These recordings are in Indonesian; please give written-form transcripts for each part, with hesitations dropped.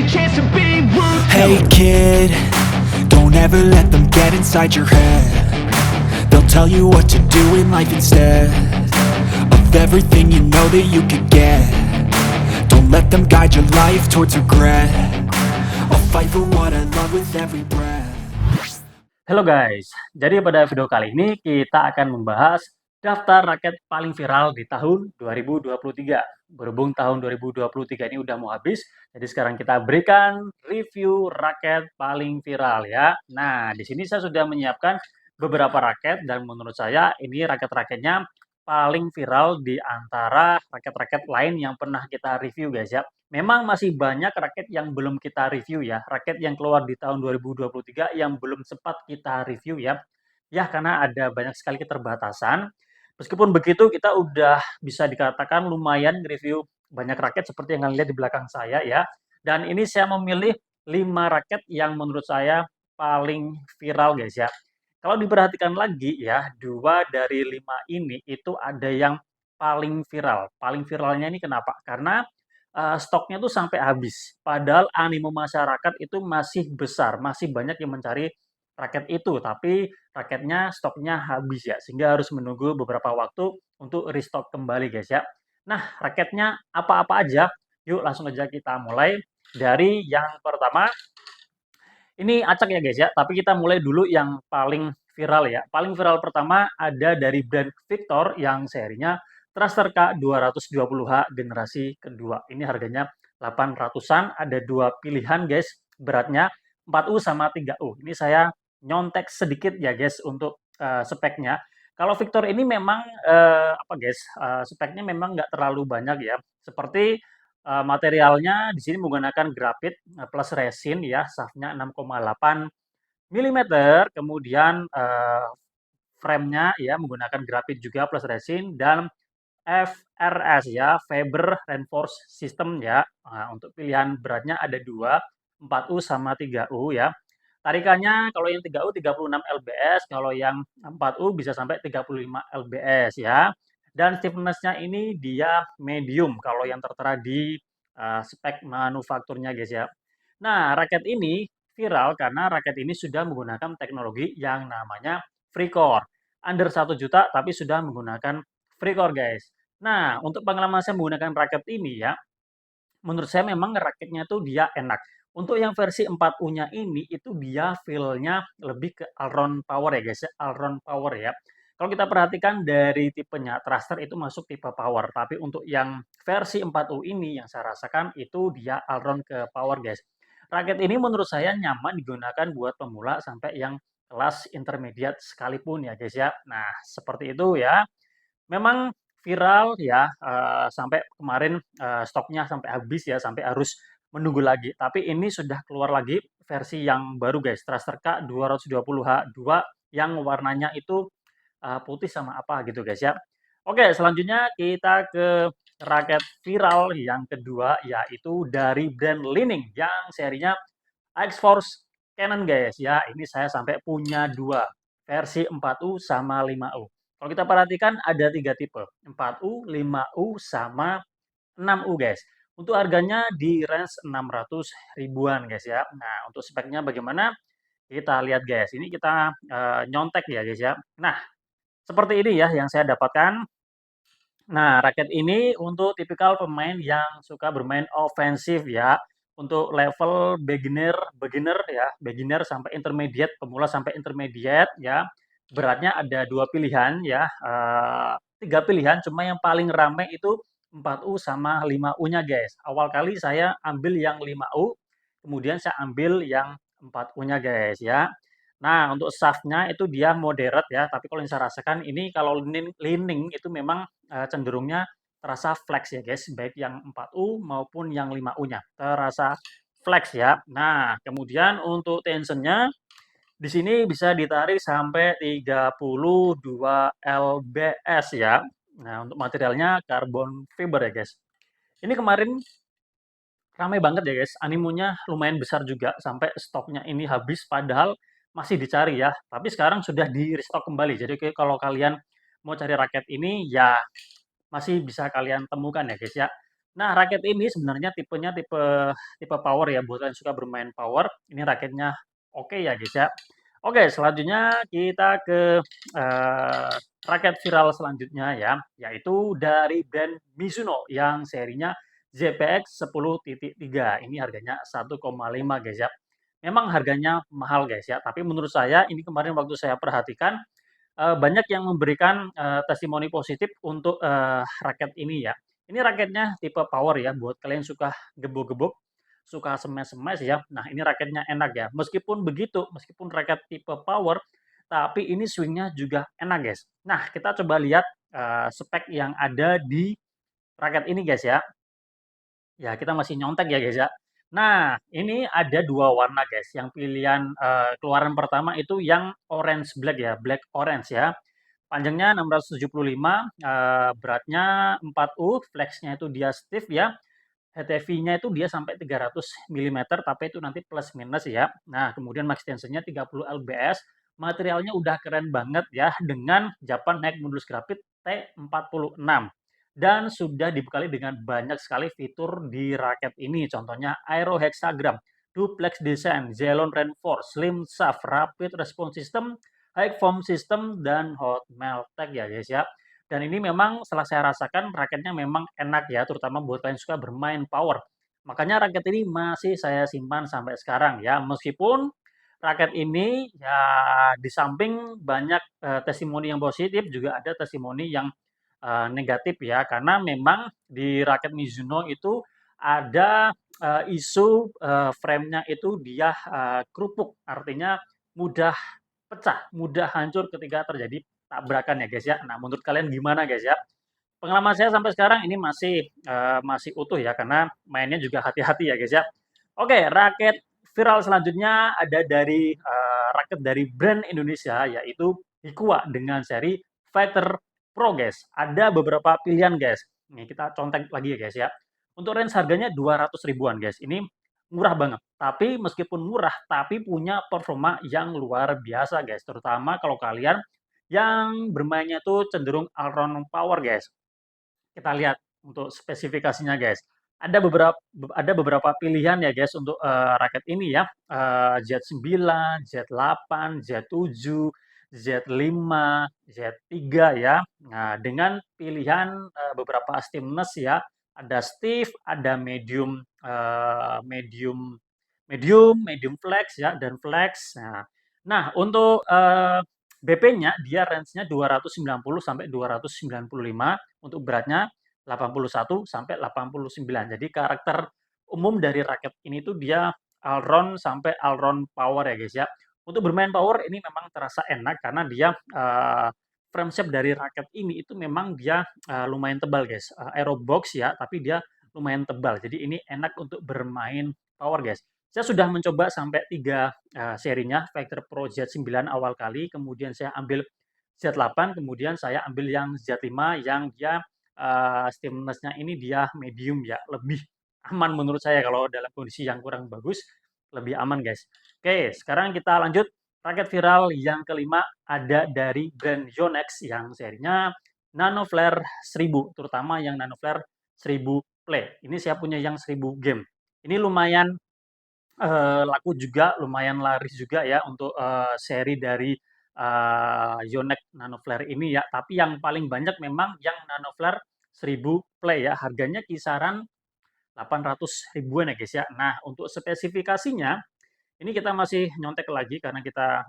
chance to be ruthless. Hey kid, don't ever let them get inside your head. They'll tell you what to do in life instead of everything you know that you could get. Don't let them guide your life towards regret. I'll fight for what I love with every breath. Halo guys, jadi pada video kali ini kita akan membahas daftar raket paling viral di tahun 2023. Berhubung tahun 2023 ini udah mau habis, jadi sekarang kita berikan review raket paling viral ya. Nah, di sini saya sudah menyiapkan beberapa raket dan menurut saya ini raket-raketnya paling viral di antara raket-raket lain yang pernah kita review guys ya. Memang masih banyak raket yang belum kita review ya, raket yang keluar di tahun 2023 yang belum sempat kita review ya. Ya, karena ada banyak sekali keterbatasan. Meskipun begitu, kita udah bisa dikatakan lumayan review banyak raket seperti yang kalian lihat di belakang saya ya. Dan ini saya memilih 5 raket yang menurut saya paling viral guys ya. Kalau diperhatikan lagi ya, 2 dari 5 ini itu ada yang paling viral. Paling viralnya ini kenapa? Karena stoknya tuh sampai habis. Padahal animo masyarakat itu masih besar, masih banyak yang mencari raket itu, tapi raketnya stoknya habis ya, sehingga harus menunggu beberapa waktu untuk restock kembali guys ya. Nah, raketnya apa-apa aja? Yuk langsung aja kita mulai dari yang pertama. Ini acak ya guys ya, tapi kita mulai dulu yang paling viral ya. Paling viral pertama ada dari brand Victor yang serinya Thruster K220H generasi kedua. Ini harganya 800-an, ada dua pilihan guys, beratnya 4U sama 3U. Ini saya nyontek sedikit ya guys untuk speknya. Kalau Victor ini memang apa guys, speknya memang nggak terlalu banyak ya. Seperti materialnya di sini menggunakan grafit plus resin ya, shaftnya 6,8 milimeter, kemudian frame-nya ya menggunakan grafit juga plus resin dan FRS ya, Fiber Reinforced System ya. Nah, untuk pilihan beratnya ada dua, 4U sama 3U ya. Tarikannya kalau yang 3U 36 lbs, kalau yang 4U bisa sampai 35 lbs ya. Dan stiffness-nya ini dia medium kalau yang tertera di spek manufakturnya guys ya. Nah, raket ini viral karena raket ini sudah menggunakan teknologi yang namanya FreeCore. Under 1 juta tapi sudah menggunakan FreeCore guys. Nah, untuk pengalaman saya menggunakan raket ini ya, menurut saya memang raketnya tuh dia enak. Untuk yang versi 4U-nya ini, itu dia feel-nya lebih ke all-round power ya guys ya, all-round power ya. Kalau kita perhatikan dari tipenya, thruster itu masuk tipe power. Tapi untuk yang versi 4U ini, yang saya rasakan itu dia all-round ke power guys. Raket ini menurut saya nyaman digunakan buat pemula sampai yang kelas intermediate sekalipun ya guys ya. Nah, seperti itu ya. Memang viral ya, sampai kemarin, stoknya sampai habis ya, sampai harus menunggu lagi. Tapi ini sudah keluar lagi versi yang baru guys, Thruster K220H2 yang warnanya itu, putih sama apa gitu guys ya. Oke, selanjutnya kita ke raket viral yang kedua, yaitu dari brand Li-Ning yang serinya X-Force Cannon guys ya. Ini saya sampai punya 2 versi 4U sama 5U. Kalau kita perhatikan ada 3 tipe, 4U, 5U, sama 6U guys. Untuk harganya di range 600 ribuan guys ya. Nah, untuk speknya bagaimana? Kita lihat guys. Ini kita nyontek ya guys ya. Nah, seperti ini ya yang saya dapatkan. Nah, raket ini untuk tipikal pemain yang suka bermain ofensif ya. Untuk level beginner beginner ya, beginner sampai intermediate, pemula sampai intermediate ya. Beratnya ada 2 pilihan ya, 3 pilihan, cuma yang paling ramai itu 4U sama 5U-nya guys. Awal kali saya ambil yang 5U, kemudian saya ambil yang 4U-nya guys ya. Nah, untuk shaft-nya itu dia moderate ya, tapi kalau yang saya rasakan ini kalau Li-Ning itu memang cenderungnya terasa flex ya guys, baik yang 4U maupun yang 5U-nya, terasa flex ya. Nah, kemudian untuk tensionnya di sini bisa ditarik sampai 32 lbs ya. Nah, untuk materialnya karbon fiber ya guys. Ini kemarin ramai banget ya guys, animonya lumayan besar juga sampai stoknya ini habis padahal masih dicari ya. Tapi sekarang sudah di-restock kembali. Jadi kalau kalian mau cari raket ini ya masih bisa kalian temukan ya guys ya. Nah, raket ini sebenarnya tipenya tipe tipe power ya, buat kalian suka bermain power, ini raketnya oke ya, guys, ya. Oke, selanjutnya kita ke, raket viral selanjutnya ya, yaitu dari brand Mizuno yang serinya ZPX 10.3. Ini harganya 1,5 guys ya. Memang harganya mahal guys ya, tapi menurut saya ini kemarin waktu saya perhatikan, banyak yang memberikan, testimoni positif untuk, raket ini ya. Ini raketnya tipe power ya, buat kalian suka gebuk-gebuk, suka smash-smash ya. Nah, ini raketnya enak ya. Meskipun begitu, meskipun raket tipe power, tapi ini swing-nya juga enak, guys. Nah, kita coba lihat, spek yang ada di raket ini, guys, ya. Ya, kita masih nyontek ya, guys, ya. Nah, ini ada 2 warna, guys. Yang pilihan, keluaran pertama itu yang orange black ya, black orange ya. Panjangnya 675, beratnya 4U, flexnya itu dia stiff ya. HTV-nya itu dia sampai 300 milimeter, tapi itu nanti plus minus ya. Nah, kemudian max tensionnya 30 lbs. Materialnya udah keren banget ya, dengan Japan High Modulus Graphite T46. Dan sudah dibekali dengan banyak sekali fitur di raket ini. Contohnya Aero Hexagram, Duplex Design, Zelon Reinforce, Slim Shaft, Rapid Response System, High Foam System, dan Hot Melt Tag ya guys ya. Dan ini memang setelah saya rasakan raketnya memang enak ya, terutama buat kalian suka bermain power. Makanya raket ini masih saya simpan sampai sekarang ya, meskipun raket ini ya di samping banyak testimoni yang positif, juga ada testimoni yang negatif ya, karena memang di raket Mizuno itu ada isu frame-nya itu dia kerupuk, artinya mudah pecah, mudah hancur ketika terjadi tabrakan ya guys ya. Nah, menurut kalian gimana guys ya? Pengalaman saya sampai sekarang ini masih utuh ya, karena mainnya juga hati-hati ya guys ya. Oke, raket viral selanjutnya ada dari raket dari brand Indonesia, yaitu Hikua dengan seri Fighter Pro guys. Ada beberapa pilihan guys. Nih kita contek lagi ya guys ya. Untuk range harganya 200 ribuan guys. Ini murah banget. Tapi meskipun murah, tapi punya performa yang luar biasa guys. Terutama kalau kalian yang bermainnya tuh cenderung all-round power guys. Kita lihat untuk spesifikasinya guys. Ada beberapa pilihan ya guys untuk raket ini ya. Z9, Z8, Z7, Z5, Z3 ya. Nah, dengan pilihan beberapa stiffness ya. Ada stiff, ada medium flex ya, dan flex. Nah, untuk BP-nya dia range-nya 290 sampai 295, untuk beratnya 81 sampai 89. Jadi karakter umum dari raket ini tuh dia all round sampai all round power ya guys ya. Untuk bermain power ini memang terasa enak karena dia frame shape dari raket ini itu memang dia lumayan tebal guys. Aero box ya, tapi dia lumayan tebal. Jadi ini enak untuk bermain power guys. Saya sudah mencoba sampai 3 serinya, Vector Pro Z9 awal kali, kemudian saya ambil Z8, kemudian saya ambil yang Z5 yang dia stiffness-nya ini dia medium ya, lebih aman menurut saya kalau dalam kondisi yang kurang bagus, lebih aman guys. Oke, sekarang kita lanjut raket viral yang kelima ada dari brand Yonex yang serinya Nano Flare 1000, terutama yang Nano Flare 1000 Play. Ini saya punya yang 1000 game. Ini lumayan laku juga, lumayan laris juga ya untuk, seri dari, Yonex Nano Flare ini ya. Tapi yang paling banyak memang yang Nano Flare 1000 Play ya, harganya kisaran 800 ribuan ya guys ya. Nah, untuk spesifikasinya, ini kita masih nyontek lagi karena kita,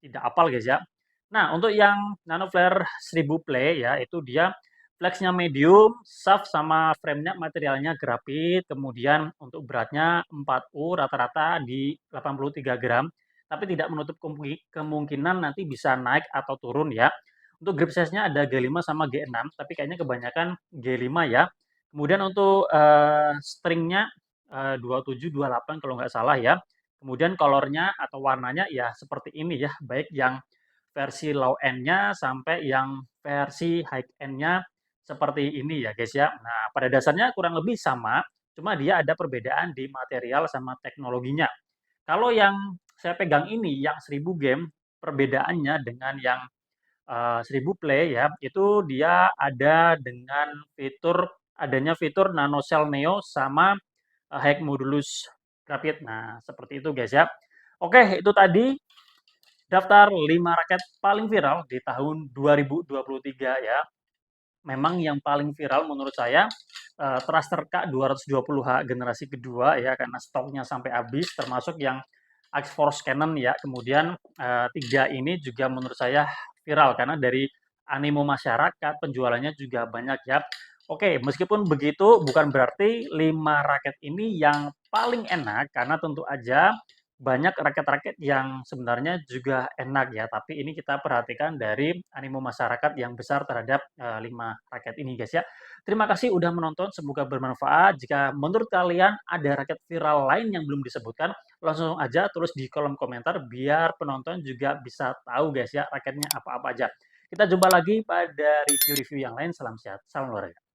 tidak hafal guys ya. Nah, untuk yang Nano Flare 1000 Play ya, itu dia flexnya medium, shaft sama frame-nya materialnya grafit, kemudian untuk beratnya 4U, rata-rata di 83 gram, tapi tidak menutup kemungkinan nanti bisa naik atau turun ya. Untuk grip size-nya ada G5 sama G6, tapi kayaknya kebanyakan G5 ya. Kemudian untuk string-nya 27, 28 kalau nggak salah ya. Kemudian color-nya atau warnanya ya seperti ini ya, baik yang versi low end-nya sampai yang versi high end-nya seperti ini ya guys ya. Nah, pada dasarnya kurang lebih sama, cuma dia ada perbedaan di material sama teknologinya. Kalau yang saya pegang ini, yang 1000 game, perbedaannya dengan yang 1000 play ya, itu dia ada dengan fitur adanya fitur Nano Cell Neo sama High Modulus Rapid. Nah, seperti itu guys ya. Oke, itu tadi daftar 5 raket paling viral di tahun 2023 ya. Memang yang paling viral menurut saya Thruster K220H generasi kedua ya, karena stoknya sampai habis, termasuk yang X-Force Cannon ya. Kemudian 3 ini juga menurut saya viral karena dari animo masyarakat penjualannya juga banyak ya. Oke, meskipun begitu bukan berarti 5 raket ini yang paling enak, karena tentu aja banyak raket-raket yang sebenarnya juga enak ya, tapi ini kita perhatikan dari animo masyarakat yang besar terhadap 5 raket ini guys ya. Terima kasih udah menonton, semoga bermanfaat. Jika menurut kalian ada raket viral lain yang belum disebutkan, langsung aja tulis di kolom komentar biar penonton juga bisa tahu guys ya raketnya apa-apa aja. Kita jumpa lagi pada review-review yang lain. Salam sehat, salam olahraga.